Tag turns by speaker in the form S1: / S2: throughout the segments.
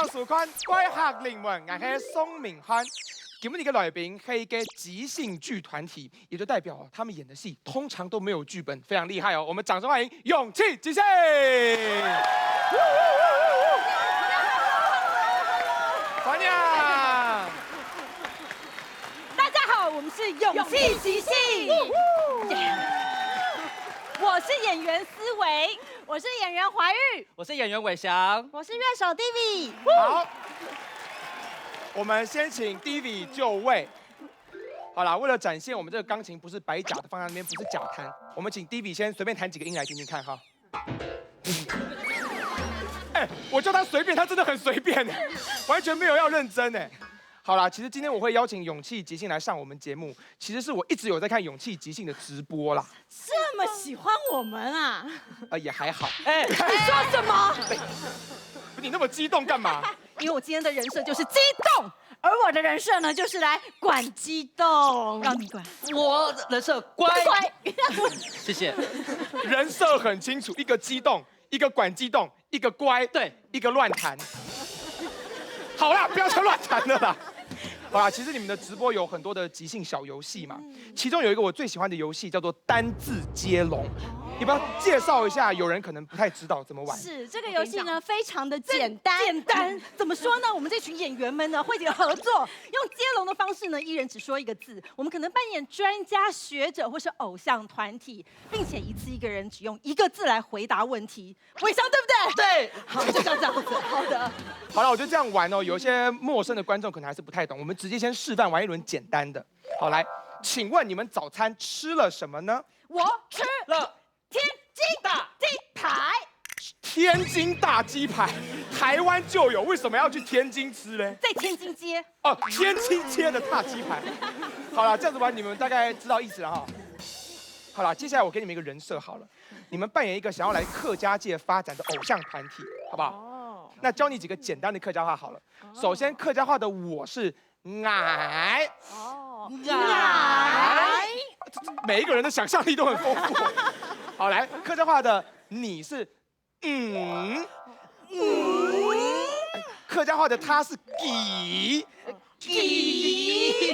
S1: 有事款，各位客人们，我是宋明翰。今日嘅来宾是一个即兴剧团体，也就代表他们演的戏通常都没有剧本，非常厉害哦。我们掌声欢迎勇气即兴！欢迎！
S2: 大家好，我们是勇气即兴。我是演员思维，我是演员怀玉，
S3: 我是演员伟翔，
S2: 我是乐手 Divi。
S1: 好，我们先请 Divi 就位。好啦，为了展现我们这个钢琴不是白假的放在那边，不是假弹，我们请 Divi 先随便弹几个音来听听看哈。哎，我叫他随便，他真的很随便哎，完全没有要认真哎。好啦，其实今天我会邀请勇气即兴来上我们节目，其实是我一直有在看勇气即兴的直播啦。
S2: 这么喜欢我们啊？
S1: 也还好。
S3: 哎，
S2: 你说什么？
S1: 你那么激动干嘛？
S2: 因为我今天的人设就是激动，而我的人设呢就是来管激动，让你管。
S3: 我人设乖，谢谢。
S1: 人设很清楚，一个激动，一个管激动，一个乖，
S3: 对，
S1: 一个乱弹。好啦，不要再乱弹了啦。好啦，其实你们的直播有很多的即兴小游戏嘛，其中有一个我最喜欢的游戏叫做单字接龙，你不要介绍一下？有人可能不太知道怎么玩。
S2: 是这个游戏呢，非常的简单。怎么说呢？我们这群演员们呢，会合作，用接龙的方式呢，一人只说一个字。我们可能扮演专家学者或是偶像团体，并且一次一个人只用一个字来回答问题。伟翔对不对？
S3: 对，
S2: 好，就像这样子。好的。
S1: 好了，我就这样玩哦。有一些陌生的观众可能还是不太懂，我们直接先示范玩一轮简单的。好，来，请问你们早餐吃了什么呢？
S2: 我吃了天津大鸡排。
S1: 天津大鸡排，台湾就有，为什么要去天津吃嘞？
S2: 在天津街。
S1: 哦，天津街的大鸡排。好了，这样子玩你们大概知道意思了哈。好了，接下来我给你们一个人设好了，你们扮演一个想要来客家界发展的偶像团体，好不好？哦。那教你几个简单的客家话好了。首先，客家话的我是矮。
S2: 哦。
S1: 矮。每一个人的想象力都很丰富。好，来，客家话的你是客家话的他是几，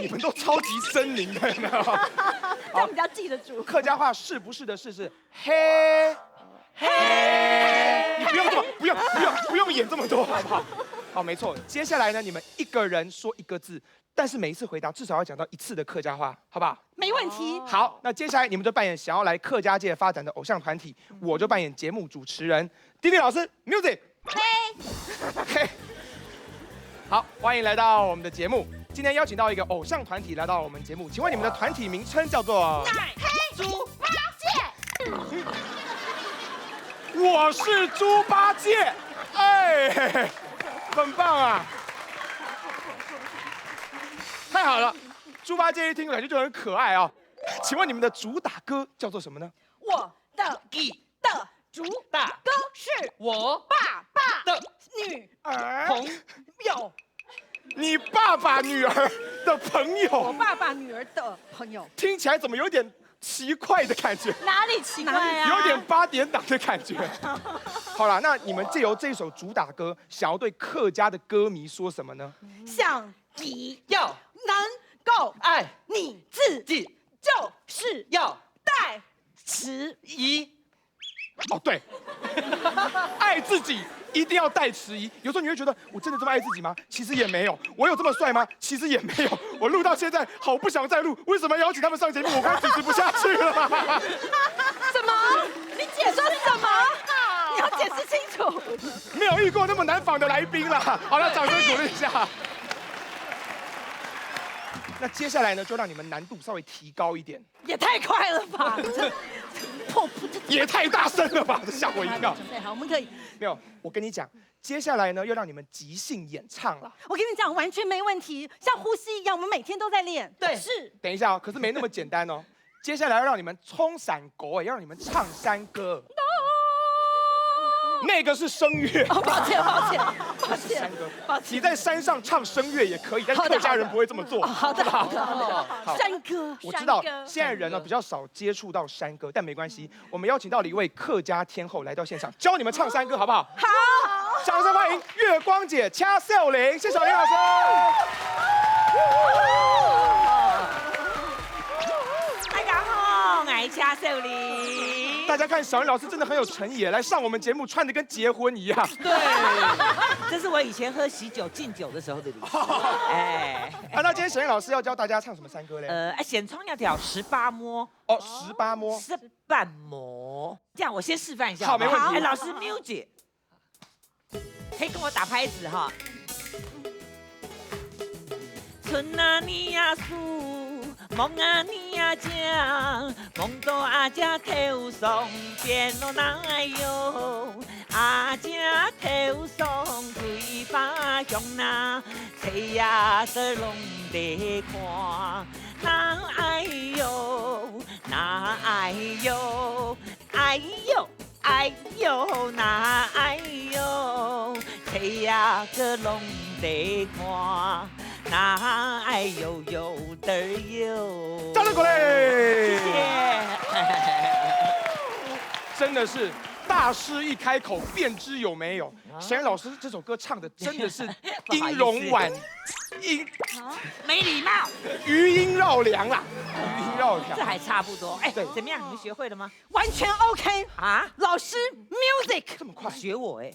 S1: 你们都超级狰狞的，有没有？
S2: 这样比较记得住。
S1: 客家话是不是的是嘿，你不用这么，不用演这么多，好不好？好，没错。接下来呢，你们一个人说一个字，但是每一次回答至少要讲到一次的客家话，好不好？
S2: 没问题。
S1: 好，那接下来你们就扮演想要来客家界发展的偶像团体，我就扮演节目主持人。Divi老师 ，music。嘿。好，欢迎来到我们的节目。今天邀请到一个偶像团体来到我们节目，请问你们的团体名称叫做？
S2: 奶黑猪八戒。
S1: 我是猪八戒，哎，很棒啊！太好了，猪八戒一听感觉就很可爱啊。请问你们的主打歌叫做什么呢？
S2: 我的主打歌是
S3: 我
S2: 爸爸
S3: 的
S2: 女儿
S3: 朋
S2: 友。
S1: 你爸爸女儿的朋
S2: 我
S1: 友，
S2: 爸爸女儿的朋友。
S1: 听起来怎么有点奇怪的感觉？
S2: 哪里奇怪啊？
S1: 有点8点档的感觉。好了，那你们借由这首主打歌，想要对客家的歌迷说什么呢？
S2: 想你
S3: 要
S2: 能够
S3: 爱
S2: 你自己，
S3: 己，
S2: 就是
S3: 要
S2: 带迟
S3: 疑。
S1: 哦，对，爱自己一定要带迟疑。有时候你会觉得，我真的这么爱自己吗？其实也没有。我有这么帅吗？其实也没有。我录到现在，好不想再录。为什么邀请他们上节目？我快主持不下去了。
S2: 什么？你解说什么？你要解释清楚。
S1: 没有遇过那么难访的来宾啦。好了，掌声鼓励一下。那接下来呢，就让你们难度稍微提高一点。
S2: 也太快了吧！
S1: 也太大声了吧！这吓我一跳。
S2: 准备好，我们可以。
S1: 没有，我跟你讲，接下来呢，要让你们即兴演唱了。
S2: 我跟你讲，完全没问题，像呼吸一样，我们每天都在练。
S3: 对，
S2: 是。
S1: 等一下哦，可是没那么简单哦。接下来要让你们冲伞狗，要让你们唱山歌。那个是声乐。
S2: 哦，抱歉，
S1: 山歌。
S2: 抱歉。
S1: 你在山上唱声乐也可以，但是客家人不会这么做。
S2: 好的。山歌。
S1: 我知道现在人呢比较少接触到山歌，但没关系，我们邀请到了一位客家天后来到现场，教你们唱山歌，好不好？
S2: 好。
S1: 掌声欢迎月光姐掐秀玲，谢谢小玲老师。
S4: 大家好，我是掐秀玲。
S1: 大家看小玲老师真的很有诚意，来上我们节目穿的跟结婚一样。
S4: 对，这是我以前喝喜酒敬酒的时候的礼服。哎，
S1: 那今天小玲老师要教大家唱什么山歌嘞？
S4: 先唱一条18摸。
S1: 哦，18摸。
S4: 18摸。这样我先示范一下。
S1: 好，没问题。
S4: 老师 music， 可以跟我打拍子哈。春啊你呀树，梦啊你呀江，梦到阿家头上变了哪哟？阿家头上桂花香呐，吹呀个龙得看，那哎哟，那哎哟，哎哟。哎呦，那哎呦，吹呀个龙得看，那哎呦呦的哟。
S1: 掌声鼓励！
S4: 谢谢。
S1: 真的是大师一开口便知有没有。小玲老师这首歌唱的真的是音容婉，
S4: 没礼貌，
S1: 余音绕梁啦，余音绕梁。
S4: 这还差不多。哎，
S1: 对
S4: 怎么样？你们学会了吗？
S2: 完全 OK
S4: 啊，
S2: 老师 music
S1: 这么快
S4: 学我哎。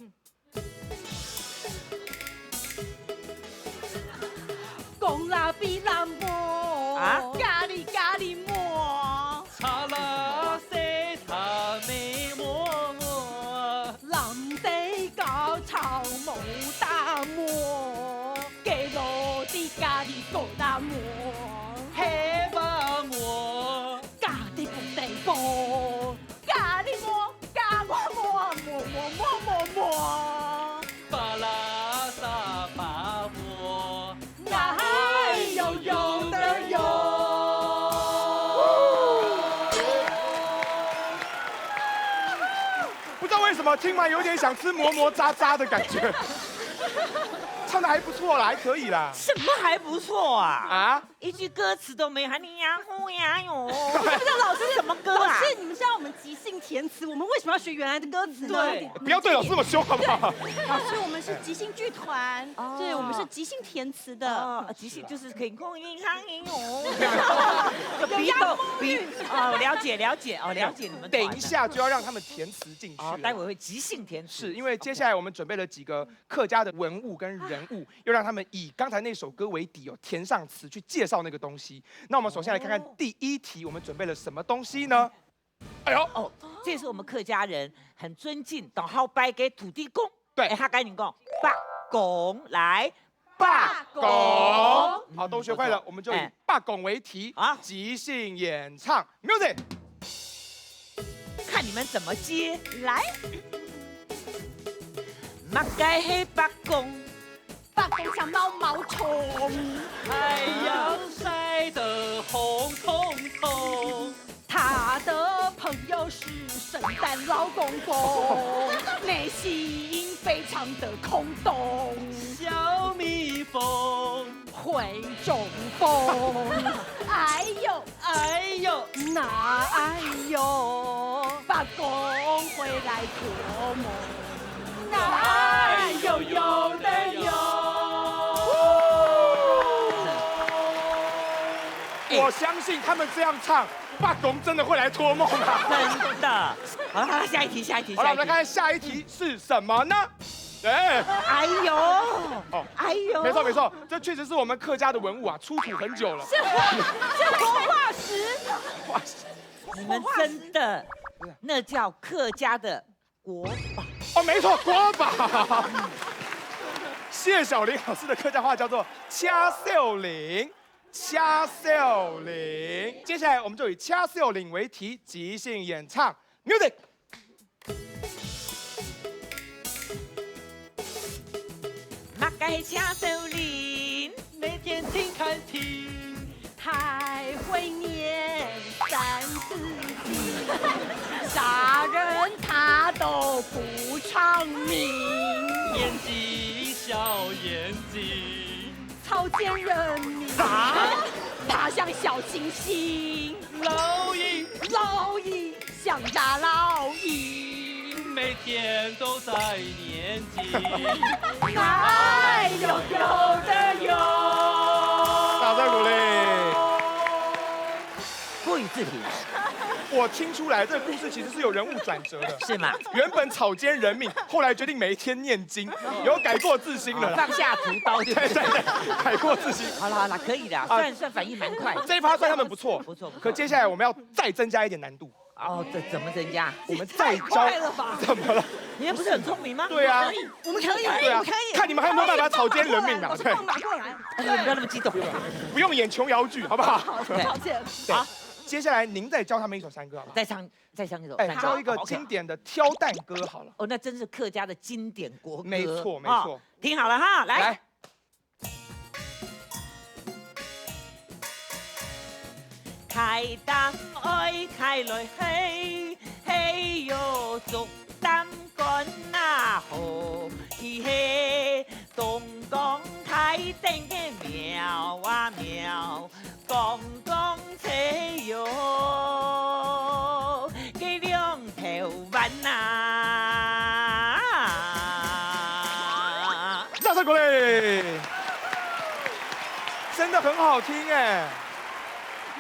S2: 公拉比拉莫
S4: 啊，
S2: 咖喱咖喱莫，
S3: 查拉西塔美莫莫，
S2: 浪得高潮冇大莫，给罗的咖喱高大莫，
S3: 黑巴莫，
S2: 咖喱不得波，咖喱莫，咖我莫莫莫莫莫莫，
S3: 巴拉萨巴莫，
S2: 那还有有的有。
S1: 不知道为什么听完有点想吃馍馍渣渣的感觉。唱的还不错啦，还可以啦。
S4: 什么还不错啊？
S1: 啊？
S4: 一句歌词都没，还你呀呼呀哟。
S2: 这老师
S4: 什么歌啊？
S2: 老师，你们是让我们即兴填词，我们为什么要学原来的歌词呢？
S4: 对
S1: 不要对老师这么凶好不好？
S2: 老师，我们是即兴剧团，对，我们是即兴填词的。
S4: 即兴就是可以空音唱音哦，有鼻斗鼻哦，了解了解哦，了解你们。
S1: 等一下就要让他们填词进去了。
S4: 待会会即兴填词，
S1: 是因为接下来我们准备了几个客家的文物跟人物，又让他们以刚才那首歌为底哦，填上词去介绍那个东西。那我们首先来看看第一题，我们准备了什么东西呢？哎呦，
S4: 哦，这是我们客家人很尊敬，等好拜给土地公。
S1: 对
S4: 他赶紧讲，罢公来。
S1: 罢
S2: 公
S1: 好，都学会了，我们就以罢公为题
S4: 啊，
S1: 即兴演唱 music。
S4: 看你们怎么接。
S2: 来，
S4: 马该黑罢公，
S2: 罢工像毛毛虫，
S3: 太阳晒得红彤彤，
S2: 他的朋友是圣诞老公公，内心非常的空洞，
S3: 小蜜蜂，
S2: 会中风。哎呦
S3: 哎呦，
S2: 那哎呦，罢工回来做梦，那哎呦有的有。
S1: 我相信他们这样唱，罢工真的会来托梦啊！
S4: 真的。好了，下一题，下一题。
S1: 好了，我们来看看下一题是什么呢？哎，
S4: 哎呦，
S1: 哦，
S4: 哎呦，
S1: 没错没错，这确实是我们客家的文物啊，出土很久了。
S2: 是活化石。
S1: 哇，
S4: 你们真的，那叫客家的国宝。
S1: 哦，没错，国宝。谢小玲老师的客家话叫做掐秀玲，掐秀玲。接下来我们就以掐秀玲为题，即兴演唱 music。
S4: 马该掐秀玲，
S3: 每天听看听，
S2: 还会念三字经，杀人他都不偿命，
S3: 眼睛小眼睛，
S2: 草菅人命啊，他像小星星，
S3: 老鹰
S2: 老鹰像大老鹰，
S3: 没每天都在念经。
S2: 爱有的有。
S1: 掌声鼓励。
S4: 不予置评，
S1: 我听出来这个故事其实是有人物转折的，
S4: 是吗？
S1: 原本草菅人命，后来决定每一天念经，有改过自新了啦。
S4: 放下屠刀，对不对？
S1: 对，改过自新。
S4: 好了好了，可以的，算反应蛮快。
S1: 这一趴算他们不错，
S4: 不错。
S1: 可接下来我们要再增加一点难度。
S4: 哦，这怎么增加？
S1: 我们再教，怎么了？
S4: 你们不是很聪明吗？
S1: 对啊，
S2: 我们可以，
S1: 对啊，看你们还有没有办法草菅人命啊？对，
S2: 放马过来。
S4: 你们不要那么激动。
S1: 不用演琼瑶剧，好不好？
S2: 抱歉。
S1: 好，接下来您再教他们一首山歌，好不好？
S4: 再唱一首。
S1: 哎，教一个经典的挑担歌好了。
S4: 哦，那真是客家的经典国歌。
S1: 没错没错，
S4: 听好了哈，来。开担爱开来嘿嘿哟，竹担杆那好起嘿，东江开灯嘅妙啊妙，公公车哟，给两条弯呐。
S1: 掌声鼓励，真的很好听哎。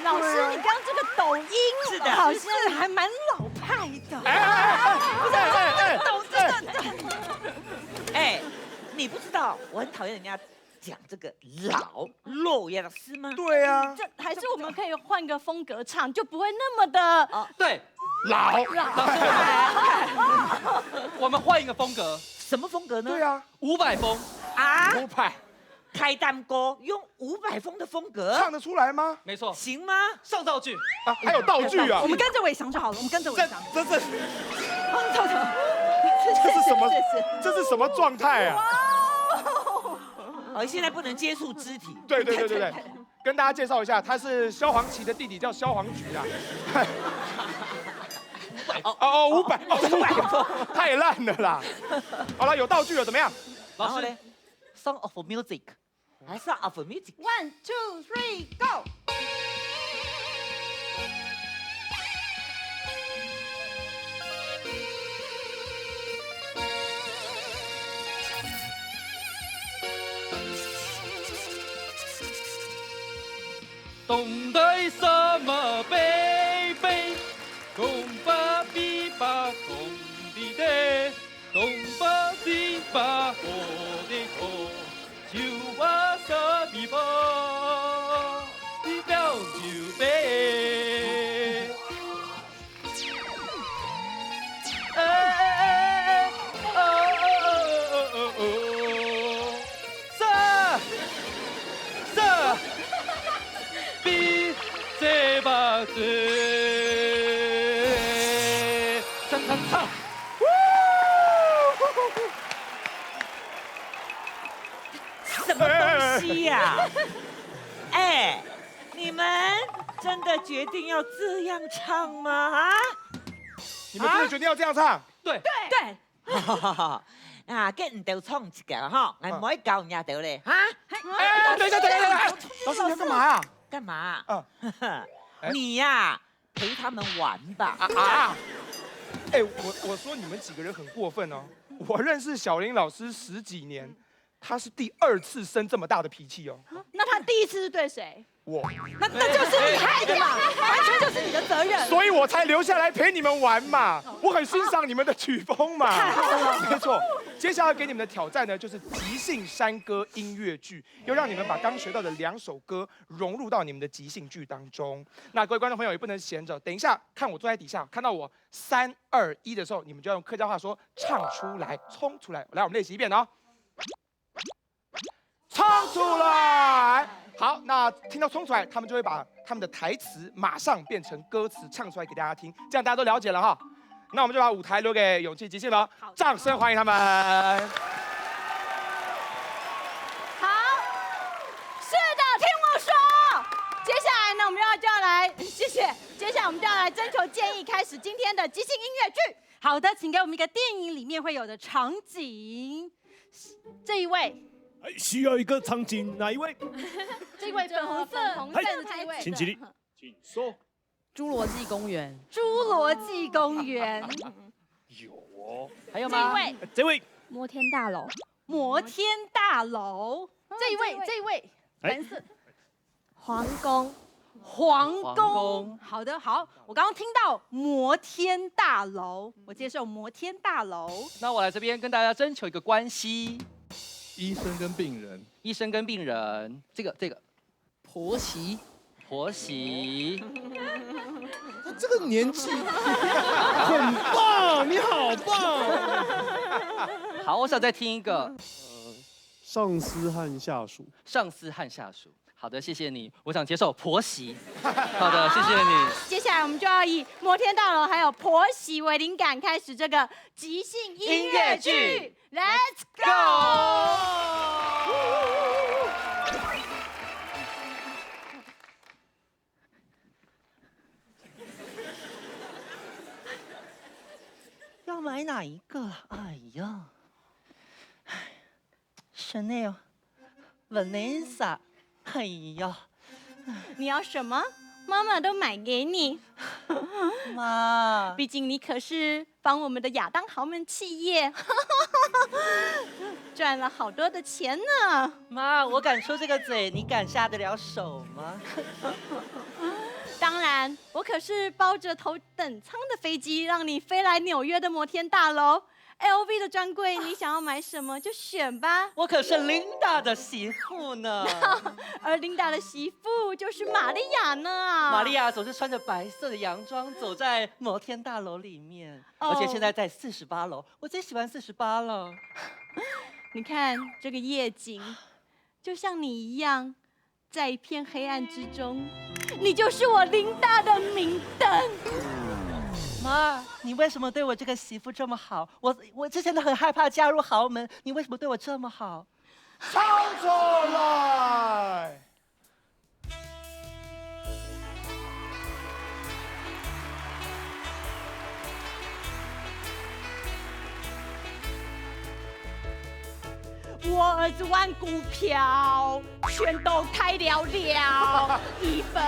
S2: 老师，你刚这个抖音
S4: 是的
S2: 好像还蛮老派的。
S4: 哎，你不知道我很讨厌人家讲这个老落叶的诗吗？
S1: 对啊，
S2: 这还是我们可以换个风格唱，就不会那么的
S3: 对，
S1: 老。
S3: 老师，我们换一个风格，
S4: 什么风格呢？
S1: 对啊
S3: ，500风。
S4: 啊，
S1: ，500
S4: 开担歌用500风的风格，
S1: 唱得出来吗？
S3: 没错，
S4: 行吗？
S3: 上道具。
S1: 啊，还有道具啊
S2: 我！们跟着伟翔就好了，我们跟着伟翔。
S1: 这是
S2: 走。
S1: 这是什么？这是什么状态啊？
S4: 现在不能接触肢体。
S1: 对，跟大家介绍一下，他是萧煌奇的弟弟，叫萧煌菊啊。500风，太烂了啦！好了，有道具了，怎么样？
S3: 老师
S4: 呢 ，Song of Music， 还是 of Music？
S2: 1 2 3 Go！
S3: 东北什么贝贝，东北比巴东的的，东北西巴火的火，就我什比巴，你表就贝。这把子，唱！
S4: 什么东西呀？哎，你们真的决定要这样唱吗？啊？
S1: 你们真的决定要这样唱？
S3: 对，
S4: 啊，跟唔到唱一个哈，我唔可以教人家到咧，哈？
S1: 等一下，老师你要干嘛呀？
S4: 干嘛？
S1: 嗯，
S4: 你呀，陪他们玩吧。
S1: 哎，我说你们几个人很过分哦。我认识小林老师10几年，他是第2次生这么大的脾气哦。
S2: 那他第一次是对谁？
S1: 我，
S2: 那就是你害的嘛，完全就是你的责任。
S1: 所以我才留下来陪你们玩嘛。我很欣赏你们的曲风嘛。
S2: 太好了，
S1: 没错。接下来给你们的挑战呢，就是即兴山歌音乐剧，要让你们把刚学到的2首歌融入到你们的即兴剧当中。那各位观众朋友也不能闲着，等一下看我坐在底下，看到我3、2、1的时候，你们就要用客家话说唱出来，冲出来。来，我们练习一遍哦。唱出来。好，那听到冲出来，他们就会把他们的台词马上变成歌词唱出来给大家听，这样大家都了解了哈。那我们就把舞台留给勇气即兴了，掌声欢迎他们。
S2: 好，是的，听我说。接下来呢，我们就要来，谢谢。接下来我们就要来征求建议，开始今天的即兴音乐剧。好的，请给我们一个电影里面会有的场景。这一位。
S5: 需要一个场景，哪一位？
S2: 这位粉红色的这一位，
S5: 请起立，请说。
S6: 侏罗纪公园。
S2: 侏罗纪公园。
S3: 有哦。还有
S2: 这一
S3: 吗？
S2: 位，
S5: 这位
S6: 摩天大楼，
S2: 摩天大楼。这一位，这一位，
S5: 哎
S2: 蓝色。
S6: 皇宫，
S2: 皇
S3: 皇
S2: 宫
S3: 宫。
S2: 好的，好，我刚刚听到摩天大楼，我接受摩天大楼。
S3: 那我来这边跟大家征求一个关系，
S7: 医生跟病人，
S3: 医生跟病人，这个
S7: 婆媳，
S3: 婆媳，
S7: 他这个年纪很棒，你好棒。
S3: 好，我想再听一个
S5: 上司和下属，
S3: 上司和下属。好的，谢谢你，我想接受婆媳。好的，谢谢你。
S2: 接下来我们就要以摩天大楼还有婆媳为灵感，开始这个即兴音乐剧。Let's go！
S4: 要买哪一个啊？哎呀，Chanel、Vanessa， 哎呀，
S2: 你要什么？妈妈都买给你，
S4: 妈，
S2: 毕竟你可是帮我们的亚当豪门企业赚了好多的钱呢。
S4: 妈，我敢说这个嘴，你敢下得了手吗？
S2: 当然，我可是包着头等舱的飞机，让你飞来纽约的摩天大楼。LV 的专柜，你想要买什么就选吧。
S4: 我可是Linda 的媳妇呢。
S2: 而琳达的媳妇就是玛利亚呢。
S4: 玛利亚总是穿着白色的洋装走在摩天大楼里面，
S2: 哦
S4: 而且现在在48楼，我最喜欢48了。
S2: 你看这个夜景，就像你一样，在一片黑暗之中，你就是我琳达的明灯。
S4: 妈，你为什么对我这个媳妇这么好？我之前都很害怕嫁入豪门，你为什么对我这么好？
S1: 唱出来！
S2: 我儿子玩股票，全都开了了，一分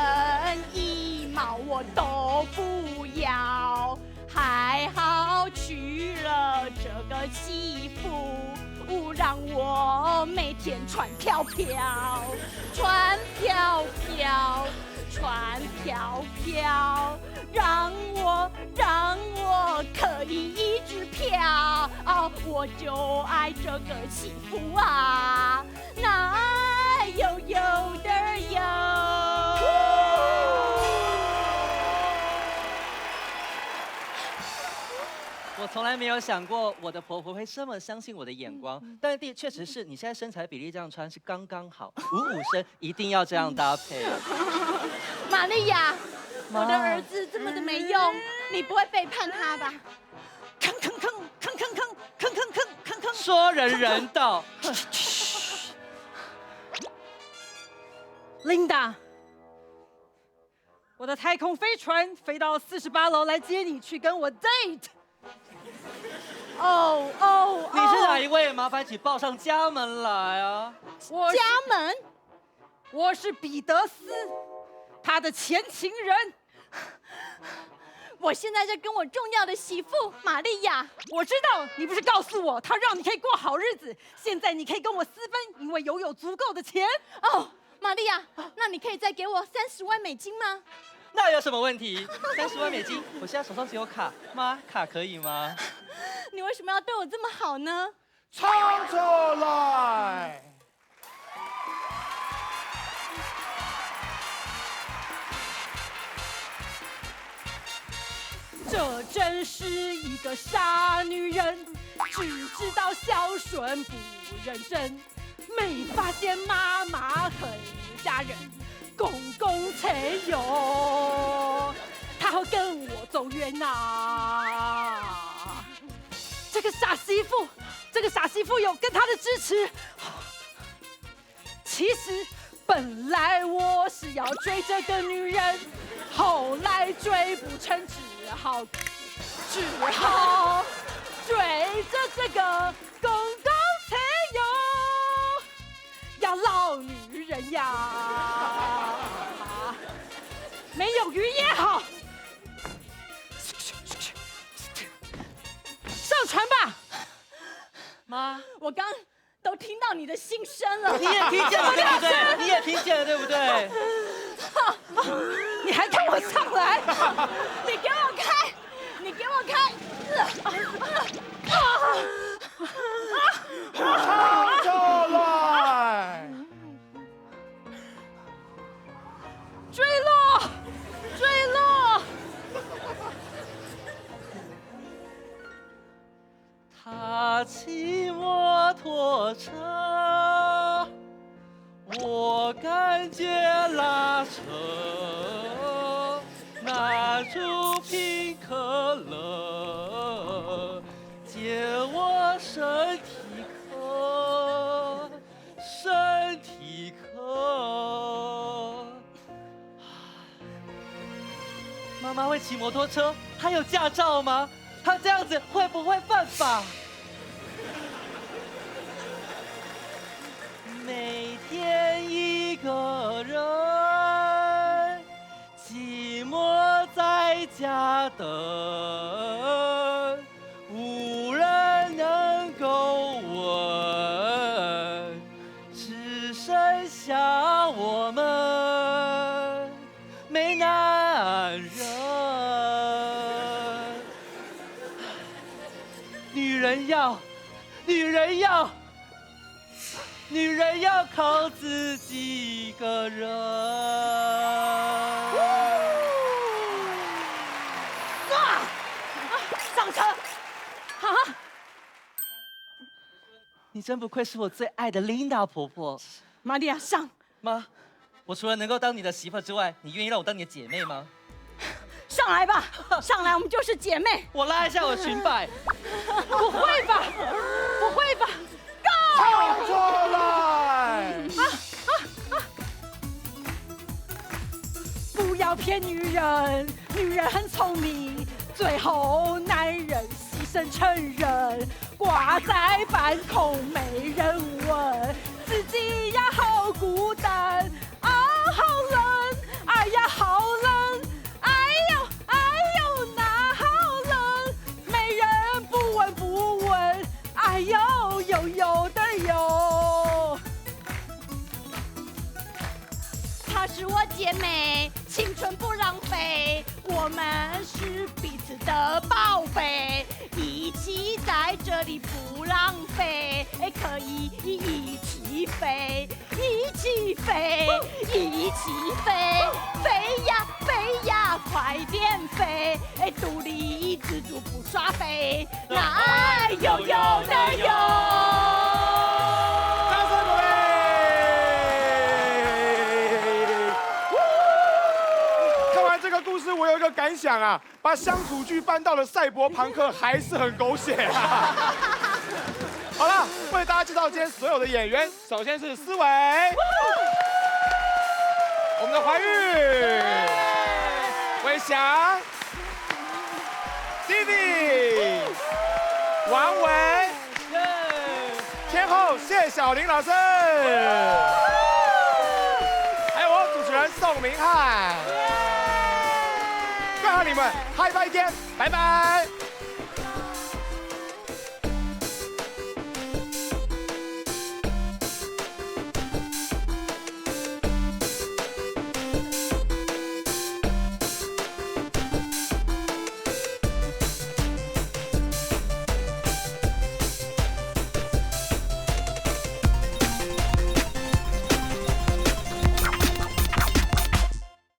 S2: 一毛我都不要，还好娶了这个媳妇，让我每天穿飘飘，穿飘飘，穿飘飘，让我可以一直飘，我就爱这个媳妇啊，那悠悠的悠。
S4: 我从来没有想过我的婆婆会这么相信我的眼光，但确实是你现在身材比例这样穿是刚刚好，55身一定要这样搭配。
S2: 玛利亚，我的儿子这么的没用，你不会背叛他吧？吭吭吭吭吭吭吭吭吭吭吭，
S4: 说人人道。
S2: 琳达，我的太空飞船飞到48楼来接你去跟我 date。哦，
S4: 你是哪一位？麻烦请报上家门来啊！
S2: 家门？我是彼得斯，他的前情人。我现在在跟我重要的媳妇玛利亚。我知道你不是告诉我他让你可以过好日子，现在你可以跟我私分，因为有足够的钱。哦，玛利亚，那你可以再给我30万美金吗？
S4: 那有什么问题？30万美金，我现在手上只有卡，妈，卡可以吗？
S2: 你为什么要对我这么好呢？
S1: 唱出来！
S2: 这真是一个傻女人，只知道孝顺不认真，没发现妈妈很吓人，公公才有，他会跟我走远呐。这个傻媳妇有跟他的支持。其实本来我是要追这个女人，后来追不成，只好追着这个公公才有呀，老女人呀，没有鱼也好。
S3: 你也听见了对不对？你也听见了对不对？
S2: 你还看我上来？你给我开！你给我开！
S1: 唱出来！
S2: 坠落，坠落！
S3: 他骑摩托车，我赶街拉车，拿出瓶可乐，解我身体渴，身体渴。妈妈会骑摩托车，她有驾照吗？她这样子会不会犯法？每天一个人，寂寞在家等，无人能够问，只剩下我们没男人。女人要，女人要。女人要靠自己一个人。
S2: 上车！啊！
S3: 你真不愧是我最爱的琳达婆婆。
S2: 玛利亚，上！
S3: 妈，我除了能够当你的媳妇之外，你愿意让我当你的姐妹吗？
S2: 上来吧，上来，我们就是姐妹。
S3: 我拉一下我的裙摆。
S2: 不会吧？不会吧？
S1: 唱出来！
S2: 不要骗女人，女人很聪明，最后男人牺牲成人，挂在半空没人问，自己呀好孤单啊，好冷，哎呀好冷，哎呦哎呦那好冷，没人不闻不问，哎呦呦呦的呦。她是我姐妹，青春不浪费，我们是彼此的宝贝，一起在这里不浪费，可以一起飞，一起飞，一起飞，飞呀飞呀，快点飞，独立自主不耍飞，那爱悠悠的悠。
S1: 故事我有一个感想啊，把乡土剧搬到了赛博朋克还是很狗血啊。好了，为大家介绍今天所有的演员，首先是思维，我们的怀玉，伟翔，弟弟，王维，天后谢小玲老师，还有我主持人宋明翰。你们，嗨拜见，拜拜。